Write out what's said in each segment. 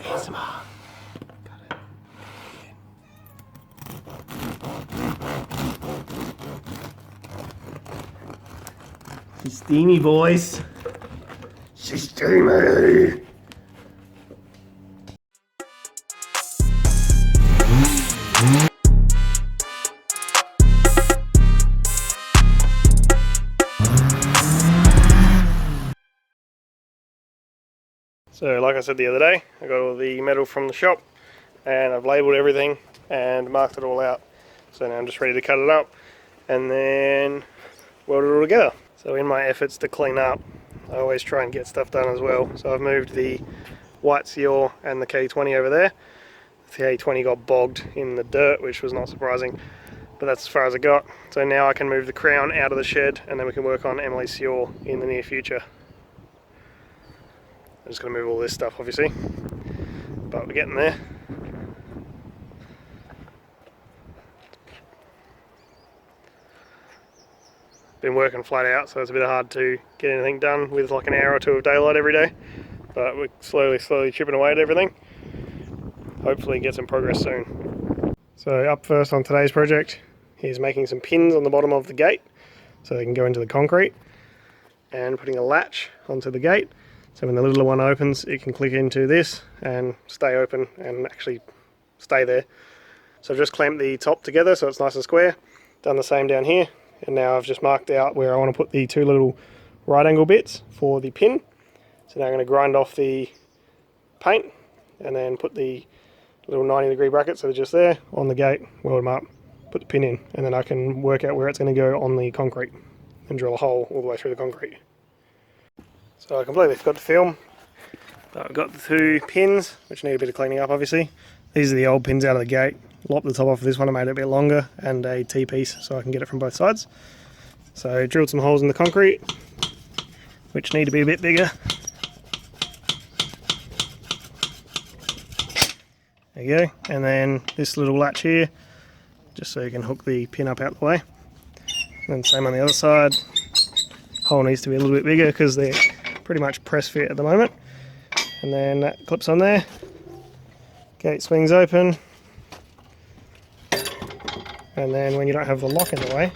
ASMR. She's steamy, boys. She's steamy. So like I said the other day, I got all the metal from the shop and I've labelled everything and marked it all out. So now I'm just ready to cut it up and then weld it all together. So in my efforts to clean up, I always try and get stuff done as well. So I've moved the white seal and the K20 over there. The K20 got bogged in the dirt, which was not surprising, but that's as far as I got. So now I can move the crown out of the shed and then we can work on Emily's seal in the near future. I'm just going to move all this stuff obviously, but we're getting there. Been working flat out, so it's a bit hard to get anything done with like an hour or two of daylight every day, but we're slowly chipping away at everything. Hopefully get some progress soon. So up first on today's project is making some pins on the bottom of the gate so they can go into the concrete, and putting a latch onto the gate. So when the little one opens, it can click into this and stay open and actually stay there. So I've just clamped the top together so it's nice and square. Done the same down here, and now I've just marked out where I want to put the two little right angle bits for the pin. So now I'm going to grind off the paint and then put the little 90-degree brackets that are just there on the gate, weld them up, put the pin in, and then I can work out where it's going to go on the concrete and drill a hole all the way through the concrete. So I completely forgot to film, but I've got the two pins, which need a bit of cleaning up obviously. These are the old pins out of the gate. Lopped the top off of this one, I made it a bit longer, and a T-piece so I can get it from both sides. So drilled some holes in the concrete, which need to be a bit bigger. There you go, and then this little latch here, just so you can hook the pin up out the way. And then same on the other side. Hole needs to be a little bit bigger because they're pretty much press fit at the moment. And then that clips on there. Gate swings open. And then when you don't have the lock in the way,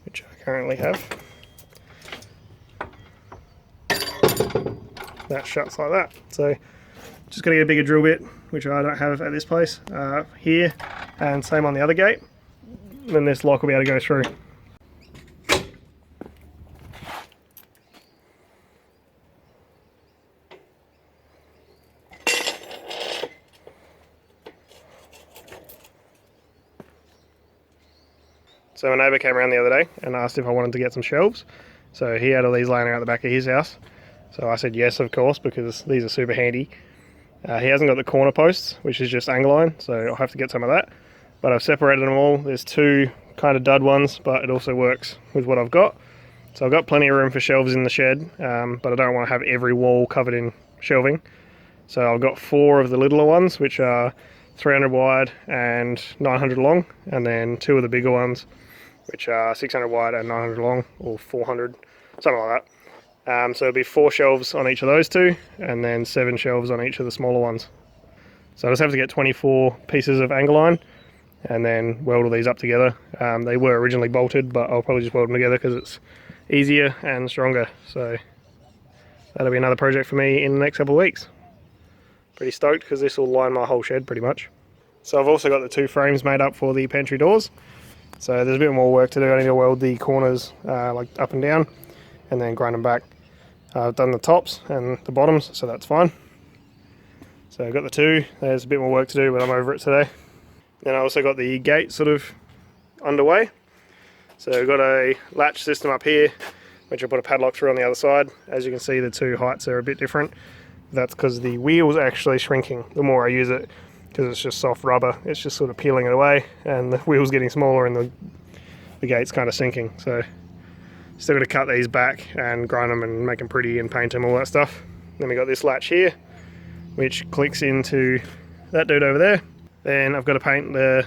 which I currently have, that shuts like that. So just got to get a bigger drill bit, which I don't have at this place, here, and same on the other gate. Then this lock will be able to go through. So my neighbour came around the other day and asked if I wanted to get some shelves. So he had all these laying around the back of his house. So I said yes, of course, because these are super handy. He hasn't got the corner posts, which is just angle iron, so I'll have to get some of that. But I've separated them all. There's two kind of dud ones, but it also works with what I've got. So I've got plenty of room for shelves in the shed, but I don't want to have every wall covered in shelving. So I've got 4 of the littler ones, which are 300 wide and 900 long, and then 2 of the bigger ones, which are 600 wide and 900 long, or 400, something like that. So it'll be 4 shelves on each of those 2, and then 7 shelves on each of the smaller ones. So I just have to get 24 pieces of angle iron, and then weld all these up together. They were originally bolted, but I'll probably just weld them together because it's easier and stronger. So that'll be another project for me in the next couple of weeks. Pretty stoked because this will line my whole shed pretty much. So I've also got the 2 frames made up for the pantry doors. So there's a bit more work to do. I need to weld the corners like up and down and then grind them back. I've done the tops and the bottoms, so that's fine. So I've got the 2. There's a bit more work to do, but I'm over it today. Then I also got the gate sort of underway. So I've got a latch system up here, which I put a padlock through on the other side. As you can see, the 2 heights are a bit different. That's because the wheel's actually shrinking the more I use it, because it's just soft rubber. It's just sort of peeling it away, and the wheel's getting smaller and the gate's kind of sinking. So still got to cut these back and grind them and make them pretty and paint them, all that stuff. Then we got this latch here, which clicks into that dude over there. Then I've got to paint the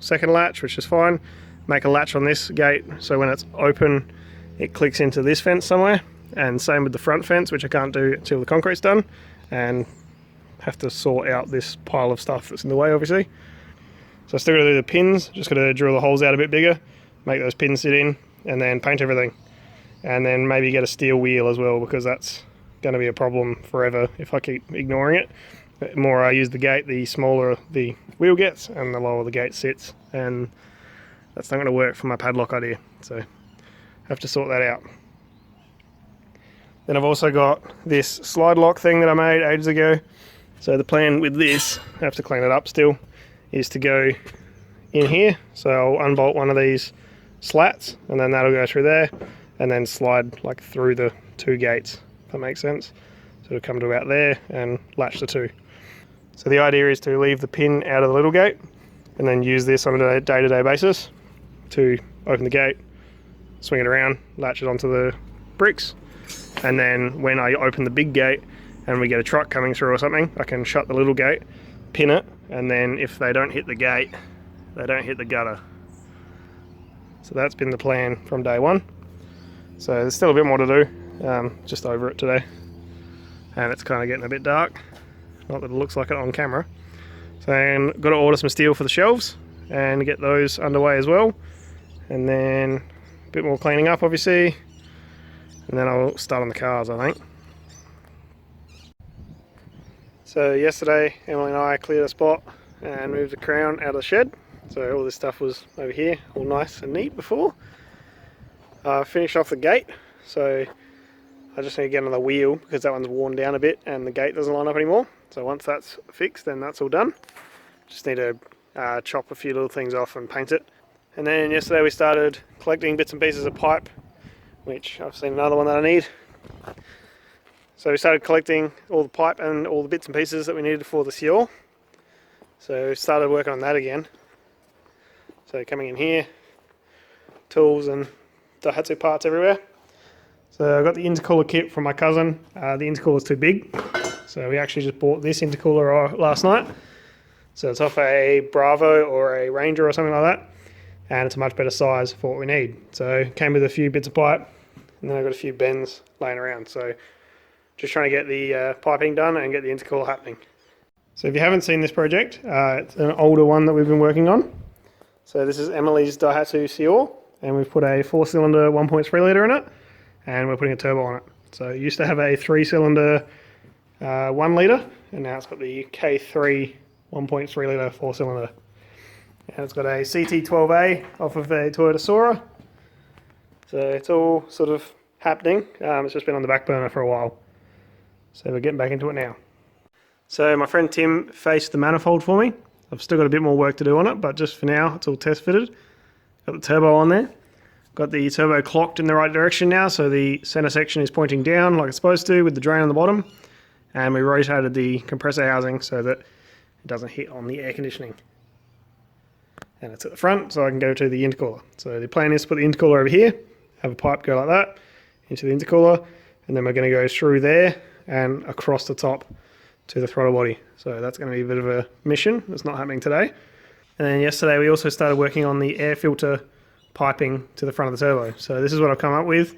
second latch, which is fine. Make a latch on this gate so when it's open, it clicks into this fence somewhere. and same with the front fence, which I can't do until the concrete's done, and have to sort out this pile of stuff that's in the way, obviously. So I still got to do the pins, just got to drill the holes out a bit bigger, make those pins sit in, and then paint everything. And then maybe get a steel wheel as well, because that's going to be a problem forever if I keep ignoring it. The more I use the gate, the smaller the wheel gets and the lower the gate sits, and that's not going to work for my padlock idea, so I have to sort that out. Then I've also got this slide lock thing that I made ages ago. So the plan with this, I have to clean it up still, is to go in here. So I'll unbolt one of these slats and then that'll go through there and then slide like through the two gates, if that makes sense. So it'll come to about there and latch the two. So the idea is to leave the pin out of the little gate and then use this on a day-to-day basis to open the gate, swing it around, latch it onto the bricks, and then when I open the big gate and we get a truck coming through or something, I can shut the little gate, pin it, and then if they don't hit the gate, they don't hit the gutter. So that's been the plan from day one. So there's still a bit more to do, just over it today. And it's kind of getting a bit dark. Not that it looks like it on camera. So I've got to order some steel for the shelves and get those underway as well. And then a bit more cleaning up, obviously. And then I'll start on the cars, I think. So yesterday, Emily and I cleared a spot and moved the crown out of the shed. So all this stuff was over here, all nice and neat before. Finished off the gate, so I just need to get another wheel because that one's worn down a bit and the gate doesn't line up anymore. So once that's fixed, then that's all done. Just need to chop a few little things off and paint it. And then yesterday we started collecting bits and pieces of pipe, which I've seen another one that I need. So we started collecting all the pipe and all the bits and pieces that we needed for the Sior. So we started working on that again. So coming in here, tools and Daihatsu parts everywhere. So I got the intercooler kit from my cousin. The intercooler's too big, so we actually just bought this intercooler last night. So it's off a Bravo or a Ranger or something like that, and it's a much better size for what we need. So it came with a few bits of pipe, and then I got a few bends laying around. So just trying to get the piping done and get the intercooler happening. So if you haven't seen this project, it's an older one that we've been working on. So this is Emily's Daihatsu Sior, and we've put a 4-cylinder 1.3 litre in it, and we're putting a turbo on it. So it used to have a 3-cylinder 1 litre, and now it's got the K3 1.3 litre 4-cylinder. And it's got a CT12A off of a Toyota Sora. So it's all sort of happening. It's just been on the back burner for a while. So we're getting back into it now. So my friend Tim faced the manifold for me. I've still got a bit more work to do on it, but just for now, it's all test fitted. Got the turbo on there. Got the turbo clocked in the right direction now, so the center section is pointing down like it's supposed to with the drain on the bottom. And we rotated the compressor housing so that it doesn't hit on the air conditioning. And it's at the front, so I can go to the intercooler. So the plan is to put the intercooler over here, have a pipe go like that into the intercooler, and then we're going to go through there and across the top to the throttle body. So that's going to be a bit of a mission. It's not happening today. And then yesterday we also started working on the air filter piping to the front of the turbo. So this is what I've come up with.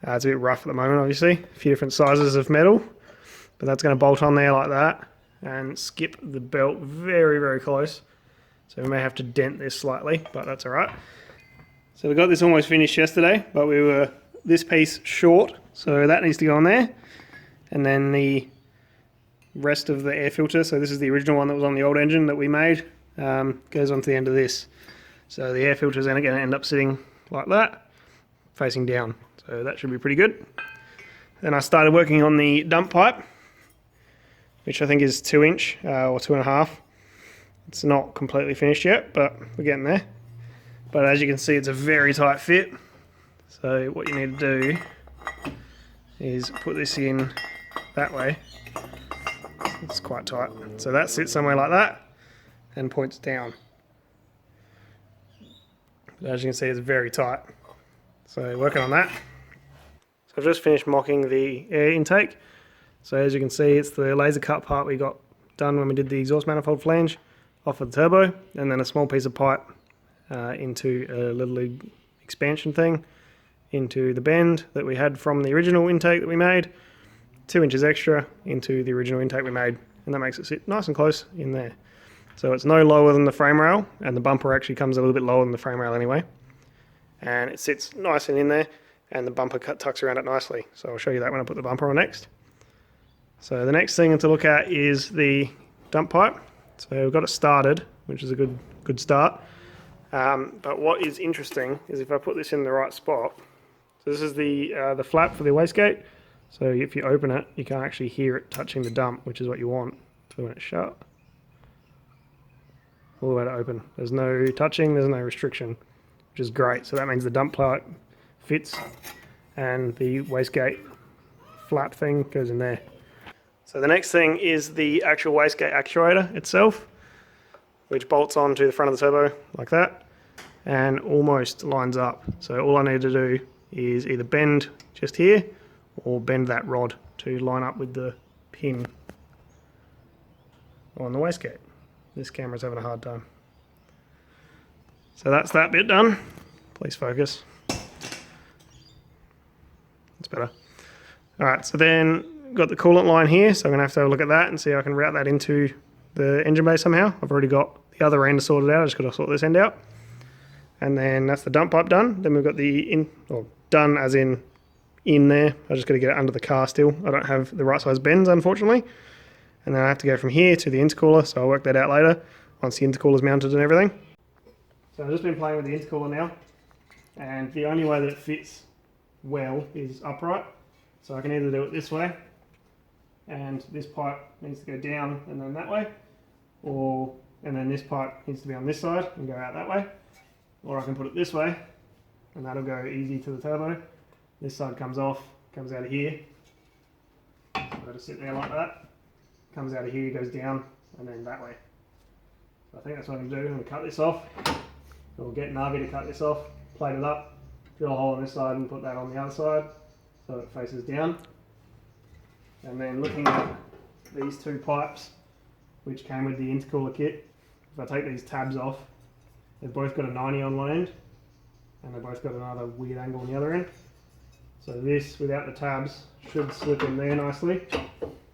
It's a bit rough at the moment, obviously. A few different sizes of metal, but that's going to bolt on there like that and skip the belt very, very close. So we may have to dent this slightly, but that's all right. So we got this almost finished yesterday, but we were this piece short, so that needs to go on there. And then the rest of the air filter, so this is the original one that was on the old engine that we made, goes onto the end of this. So the air filter is going to end up sitting like that, facing down. So that should be pretty good. Then I started working on the dump pipe, which I think is 2-inch or 2.5. It's not completely finished yet, but we're getting there. But as you can see, it's a very tight fit. So what you need to do is put this in that way. It's quite tight. So that sits somewhere like that and points down. But as you can see, it's very tight. So working on that. So I've just finished mocking the air intake. So as you can see, it's the laser cut part we got done when we did the exhaust manifold flange off of the turbo, and then a small piece of pipe into a little expansion thing into the bend that we had from the original intake that we made, 2 inches extra into the original intake we made, and that makes it sit nice and close in there. So it's no lower than the frame rail, and the bumper actually comes a little bit lower than the frame rail anyway. And it sits nice and in there, and the bumper tucks around it nicely. So I'll show you that when I put the bumper on next. So the next thing to look at is the dump pipe. So we've got it started, which is a good start. But what is interesting is if I put this in the right spot. So this is the flap for the wastegate. So if you open it, you can't actually hear it touching the dump, which is what you want. So when it's shut, all the way to open. There's no touching, there's no restriction, which is great. So that means the dump pipe fits and the wastegate flap thing goes in there. So the next thing is the actual wastegate actuator itself, which bolts onto the front of the turbo like that and almost lines up. So all I need to do is either bend just here or bend that rod to line up with the pin on the wastegate. This camera's having a hard time. So that's that bit done. Please focus. That's better. Alright, so then got the coolant line here, so I'm going to have a look at that and see how I can route that into the engine bay somehow. I've already got the other end sorted out, I just got to sort this end out. And then that's the dump pipe done. Then we've got the done as in there. I just got to get it under the car still. I don't have the right size bends, unfortunately. And then I have to go from here to the intercooler, so I'll work that out later once the intercooler's mounted and everything. So I've just been playing with the intercooler now, and the only way that it fits well is upright. So I can either do it this way, and this pipe needs to go down and then that way, and then this pipe needs to be on this side and go out that way, or I can put it this way, and that'll go easy to the turbo. This side comes off, comes out of here, so I'll just sit there like that. Comes out of here, goes down, and then that way. So I think that's what I'm going to do. I'm going to cut this off. We'll get Navi to cut this off, plate it up, drill a hole on this side and put that on the other side so it faces down. And then looking at these two pipes, which came with the intercooler kit, if I take these tabs off, they've both got a 90 on one end, and they've both got another weird angle on the other end. So this, without the tabs, should slip in there nicely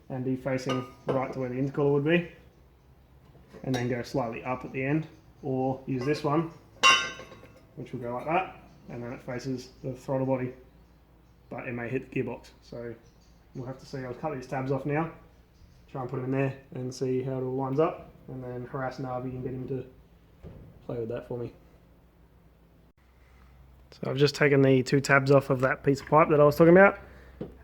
and be facing right to where the intercooler would be, and then go slightly up at the end, or use this one, which will go like that, and then it faces the throttle body, but it may hit the gearbox. So we'll have to see. I'll cut these tabs off now, try and put them in there and see how it all lines up, and then harass Navi and get him to play with that for me. So I've just taken the two tabs off of that piece of pipe that I was talking about,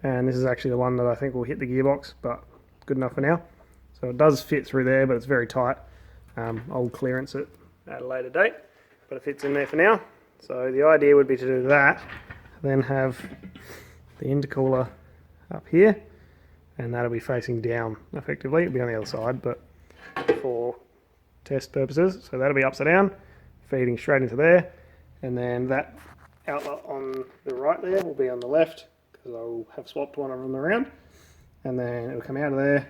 and this is actually the one that I think will hit the gearbox, but good enough for now. So it does fit through there, but it's very tight. I'll clearance it at a later date, but it fits in there for now. So the idea would be to do that, then have the intercooler up here, and that'll be facing down effectively. It'll be on the other side, but for test purposes. So that'll be upside down, feeding straight into there, and then that outlet on the right there will be on the left, because I'll have swapped one of them around, and then it'll come out of there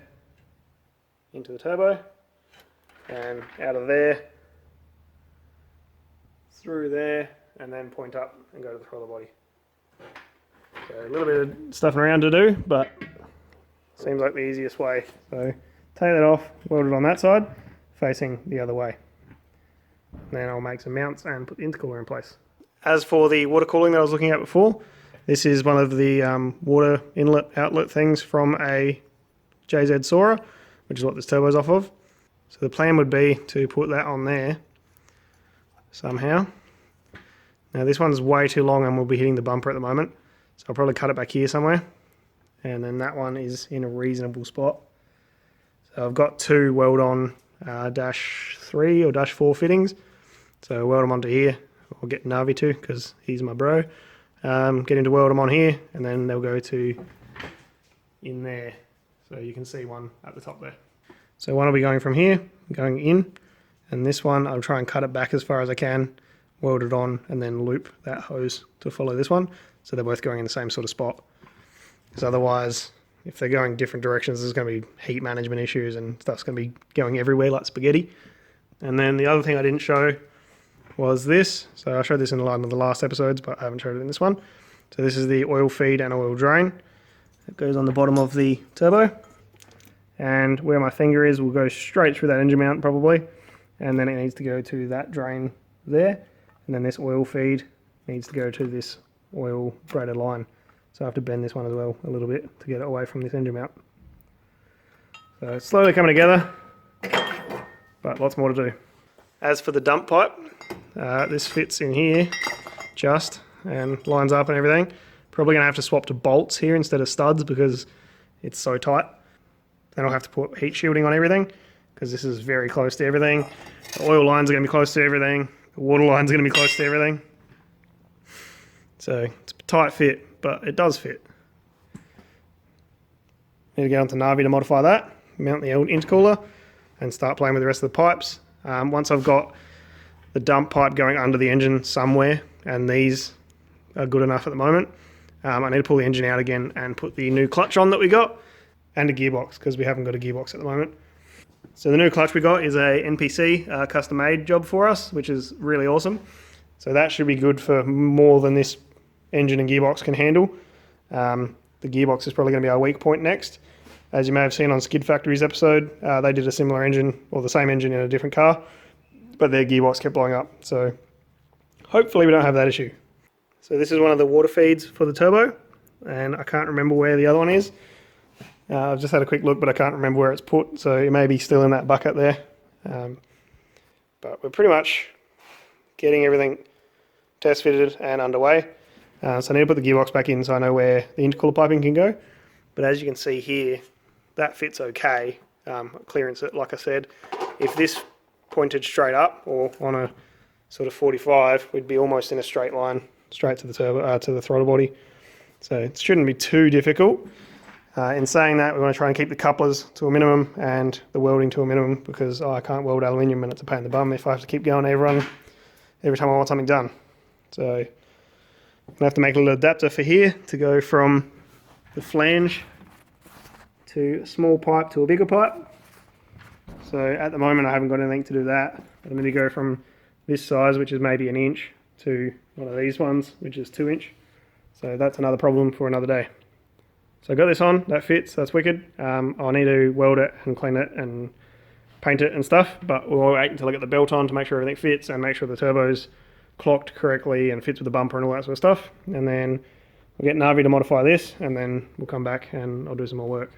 into the turbo, and out of there through there, and then point up and go to the throttle body. So a little bit of stuffing around to do, but seems like the easiest way. So take that off, weld it on that side, facing the other way. Then I'll make some mounts and put the intercooler in place. As for the water cooling that I was looking at before, this is one of the water inlet outlet things from a JZ Sora, which is what this turbo is off of. So the plan would be to put that on there somehow. Now this one's way too long and we'll be hitting the bumper at the moment, so I'll probably cut it back here somewhere, and then that one is in a reasonable spot. So I've got two weld on -3 or -4 fittings, so weld them onto here. I'll get Navi to, because he's my bro. Get him to weld them on here, and then they'll go to in there. So you can see one at the top there. So one will be going from here, going in, and this one I'll try and cut it back as far as I can, weld it on, and then loop that hose to follow this one, so they're both going in the same sort of spot. Because otherwise, if they're going different directions, there's going to be heat management issues and stuff's going to be going everywhere like spaghetti. And then the other thing I didn't show was this. So I showed this in one of the last episodes, but I haven't showed it in this one. So this is the oil feed and oil drain. It goes on the bottom of the turbo. And where my finger is will go straight through that engine mount probably. And then it needs to go to that drain there. And then this oil feed needs to go to this oil braided line. So I have to bend this one as well a little bit to get it away from this engine mount. So it's slowly coming together, but lots more to do. As for the dump pipe, this fits in here just and lines up and everything. Probably going to have to swap to bolts here instead of studs because it's so tight. Then I'll have to put heat shielding on everything because this is very close to everything. The oil lines are going to be close to everything. The water lines are going to be close to everything. So it's a tight fit, but it does fit. Need to get onto Navi to modify that, mount the intercooler, and start playing with the rest of the pipes. Once I've got the dump pipe going under the engine somewhere, and these are good enough at the moment, I need to pull the engine out again and put the new clutch on that we got, and a gearbox, because we haven't got a gearbox at the moment. So the new clutch we got is a NPC custom made job for us, which is really awesome. So that should be good for more than this engine and gearbox can handle. The gearbox is probably going to be our weak point next. As you may have seen on Skid Factory's episode, they did a similar engine, or the same engine in a different car, but their gearbox kept blowing up. So hopefully we don't have that issue. So this is one of the water feeds for the turbo, and I can't remember where the other one is. I've just had a quick look, but I can't remember where it's put, so it may be still in that bucket there. But we're pretty much getting everything test fitted and underway. So I need to put the gearbox back in so I know where the intercooler piping can go. But as you can see here, that fits okay. Clearance it, like I said. If this pointed straight up or on a sort of 45, we'd be almost in a straight line straight to the turbo, to the throttle body. So it shouldn't be too difficult. In saying that, we want to try and keep the couplers to a minimum and the welding to a minimum because I can't weld aluminium and it's a pain in the bum if I have to keep going every time I want something done. So I'm going to have to make a little adapter for here to go from the flange to a small pipe to a bigger pipe. So at the moment I haven't got anything to do that. I'm going to go from this size, which is maybe 1 inch, to one of these ones, which is 2 inch. So that's another problem for another day. So I got this on, that fits, that's wicked. I'll need to weld it and clean it and paint it and stuff, but we'll wait until I get the belt on to make sure everything fits and make sure the turbo's clocked correctly and fits with the bumper and all that sort of stuff. And then we'll get Navi to modify this, and then we'll come back and I'll do some more work.